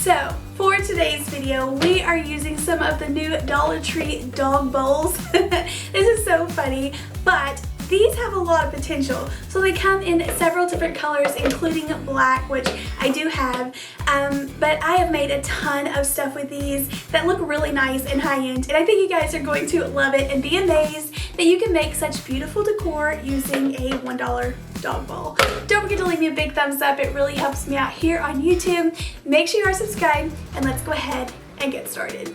So, for today's video, we are using some of the new Dollar Tree dog bowls. This is so funny, but these have a lot of potential. So they come in several different colors, including black, which I do have, but I have made a ton of stuff with these that look really nice and high-end, and I think you guys are going to love it and be amazed that you can make such beautiful decor using a $1 dog bowl. Don't forget to leave me a big thumbs up. It really helps me out here on YouTube. Make sure you are subscribed, and let's go ahead and get started.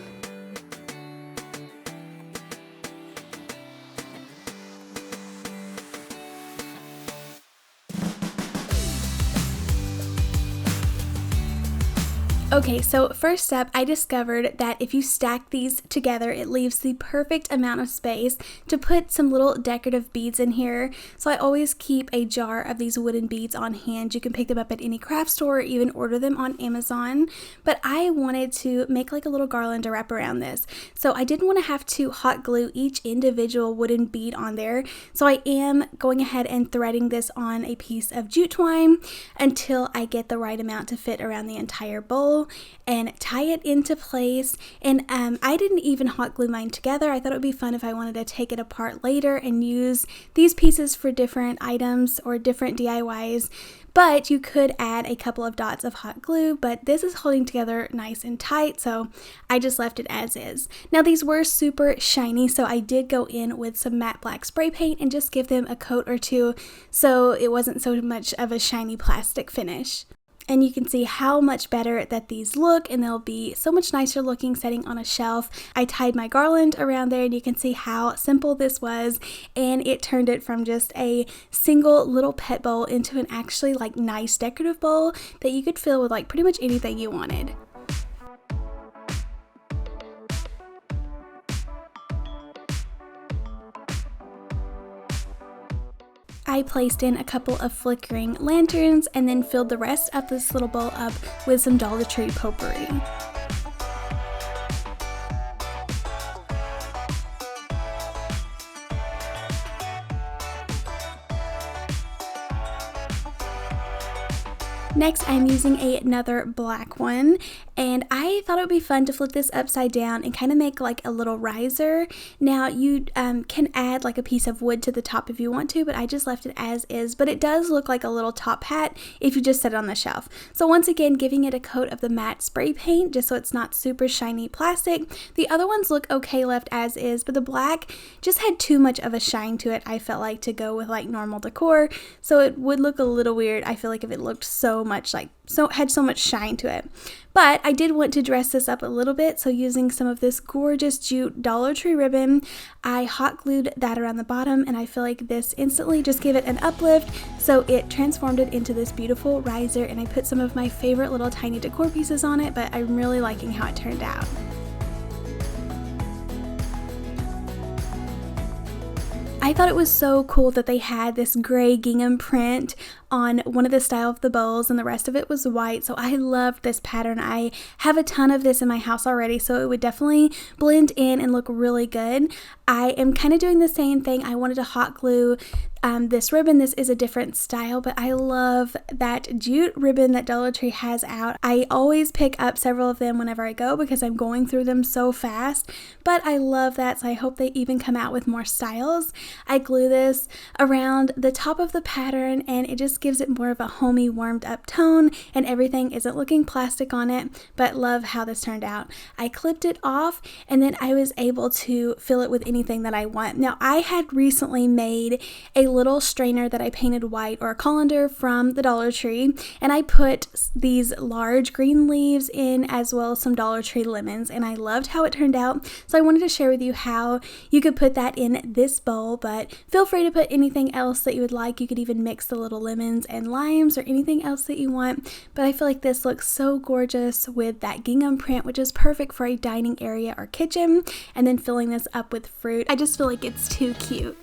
Okay, so first up, I discovered that if you stack these together, it leaves the perfect amount of space to put some little decorative beads in here. So I always keep a jar of these wooden beads on hand. You can pick them up at any craft store or even order them on Amazon. But I wanted to make like a little garland to wrap around this. So I didn't want to have to hot glue each individual wooden bead on there. So I am going ahead and threading this on a piece of jute twine until I get the right amount to fit around the entire bowl and tie it into place. And I didn't even hot glue mine together. I thought it would be fun if I wanted to take it apart later and use these pieces for different items or different DIYs. But you could add a couple of dots of hot glue, but this is holding together nice and tight, so I just left it as is. Now these were super shiny, so I did go in with some matte black spray paint and just give them a coat or two so it wasn't so much of a shiny plastic finish. And you can see how much better that these look, and they'll be so much nicer looking sitting on a shelf. I tied my garland around there, and you can see how simple this was, and it turned it from just a single little pet bowl into an actually like nice decorative bowl that you could fill with like pretty much anything you wanted. I placed in a couple of flickering lanterns and then filled the rest of this little bowl up with some Dollar Tree potpourri. Next, I'm using another black one, and I thought it would be fun to flip this upside down and kind of make like a little riser. Now you can add like a piece of wood to the top if you want to, but I just left it as is, but it does look like a little top hat if you just set it on the shelf. So once again, giving it a coat of the matte spray paint just so it's not super shiny plastic. The other ones look okay left as is, but the black just had too much of a shine to it, I felt like, to go with like normal decor. So it would look a little weird, I feel like, if it looked had so much shine to it. But I did want to dress this up a little bit, so using some of this gorgeous jute Dollar Tree ribbon, I hot glued that around the bottom, and I feel like this instantly just gave it an uplift, so it transformed it into this beautiful riser, and I put some of my favorite little tiny decor pieces on it, but I'm really liking how it turned out. I thought it was so cool that they had this gray gingham print on one of the style of the bowls and the rest of it was white, so I loved this pattern. I have a ton of this in my house already, so it would definitely blend in and look really good. I am kind of doing the same thing. I wanted to hot glue this ribbon. This is a different style, but I love that jute ribbon that Dollar Tree has out. I always pick up several of them whenever I go because I'm going through them so fast, but I love that, so I hope they even come out with more styles. I glue this around the top of the pattern, and it just gives it more of a homey, warmed up tone, and everything isn't looking plastic on it, but love how this turned out. I clipped it off, and then I was able to fill it with anything that I want. Now, I had recently made a little strainer that I painted white, or a colander from the Dollar Tree, and I put these large green leaves in as well as some Dollar Tree lemons, and I loved how it turned out, so I wanted to share with you how you could put that in this bowl, but feel free to put anything else that you would like. You could even mix the little lemons and limes or anything else that you want, but I feel like this looks so gorgeous with that gingham print, which is perfect for a dining area or kitchen, and then filling this up with fruit. I just feel like it's too cute.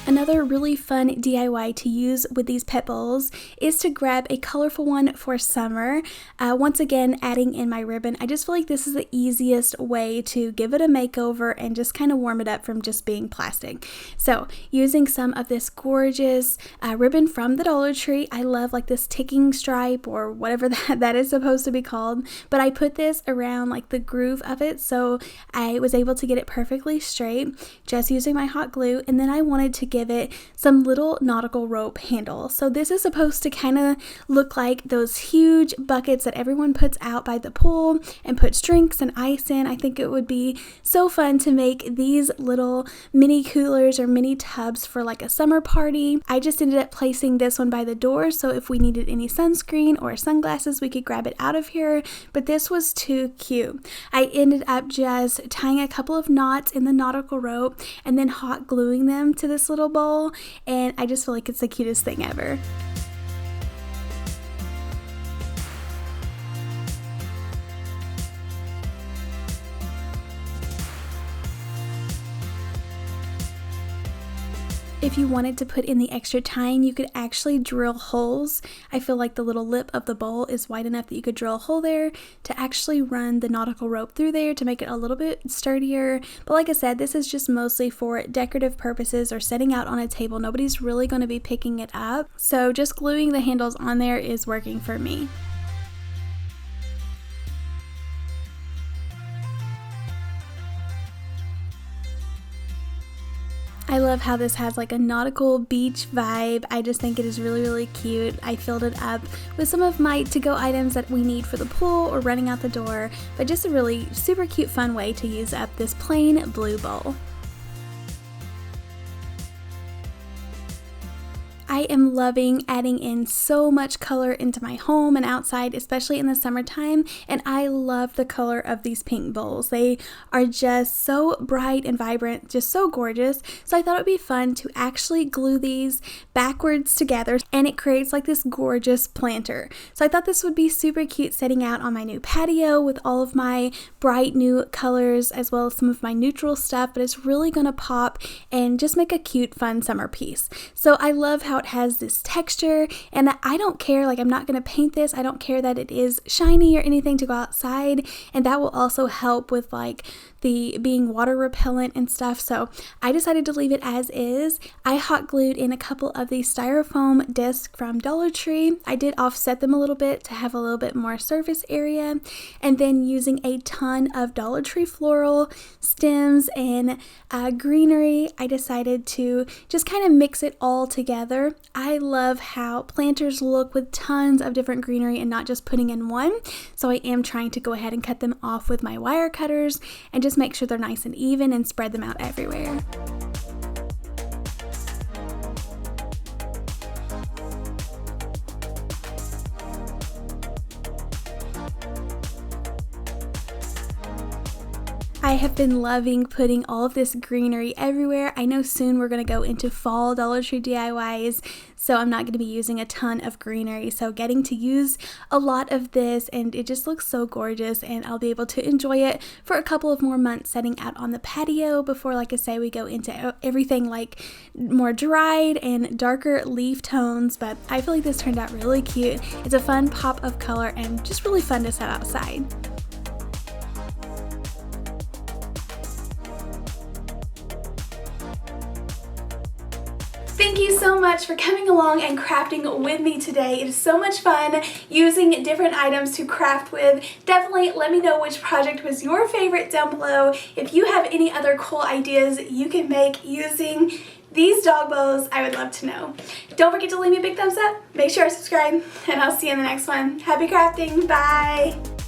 Another really fun DIY to use with these pet bowls is to grab a colorful one for summer. Once again, adding in my ribbon. I just feel like this is the easiest way to give it a makeover and just kind of warm it up from just being plastic. So using some of this gorgeous ribbon from the Dollar Tree. I love like this ticking stripe or whatever that is supposed to be called, but I put this around like the groove of it so I was able to get it perfectly straight just using my hot glue. And then I wanted to give it some little nautical rope handle. So this is supposed to kind of look like those huge buckets that everyone puts out by the pool and puts drinks and ice in. I think it would be so fun to make these little mini coolers or mini tubs for like a summer party. I just ended up placing this one by the door, so if we needed any sunscreen or sunglasses, we could grab it out of here, but this was too cute. I ended up just tying a couple of knots in the nautical rope and then hot gluing them to this little bowl, and I just feel like it's the cutest thing ever. If you wanted to put in the extra tying, you could actually drill holes. I feel like the little lip of the bowl is wide enough that you could drill a hole there to actually run the nautical rope through there to make it a little bit sturdier. But like I said, this is just mostly for decorative purposes or setting out on a table. Nobody's really going to be picking it up. So just gluing the handles on there is working for me. I love how this has like a nautical beach vibe. I just think it is really, really cute. I filled it up with some of my to-go items that we need for the pool or running out the door, but just a really super cute, fun way to use up this plain blue bowl. I am loving adding in so much color into my home and outside, especially in the summertime, and I love the color of these pink bowls. They are just so bright and vibrant, just so gorgeous. So I thought it would be fun to actually glue these backwards together, and it creates like this gorgeous planter. So I thought this would be super cute setting out on my new patio with all of my bright new colors as well as some of my neutral stuff, but it's really gonna pop and just make a cute, fun summer piece. So I love how it has this texture, and I don't care, like I'm not going to paint this. I don't care that it is shiny or anything to go outside, and that will also help with like the being water repellent and stuff. So I decided to leave it as is. I hot glued in a couple of these styrofoam discs from Dollar Tree. I did offset them a little bit to have a little bit more surface area, and then using a ton of Dollar Tree floral stems and greenery, I decided to just kind of mix it all together. I love how planters look with tons of different greenery and not just putting in one, so I am trying to go ahead and cut them off with my wire cutters and just make sure they're nice and even and spread them out everywhere. I have been loving putting all of this greenery everywhere. I know soon we're going to go into fall Dollar Tree DIYs, so I'm not going to be using a ton of greenery. So getting to use a lot of this, and it just looks so gorgeous, and I'll be able to enjoy it for a couple of more months setting out on the patio before, like I say, we go into everything like more dried and darker leaf tones. But I feel like this turned out really cute. It's a fun pop of color and just really fun to set outside. Thank you so much for coming along and crafting with me today. It is so much fun using different items to craft with. Definitely let me know which project was your favorite down below. If you have any other cool ideas you can make using these dog bows, I would love to know. Don't forget to leave me a big thumbs up, make sure to subscribe, and I'll see you in the next one. Happy crafting, bye!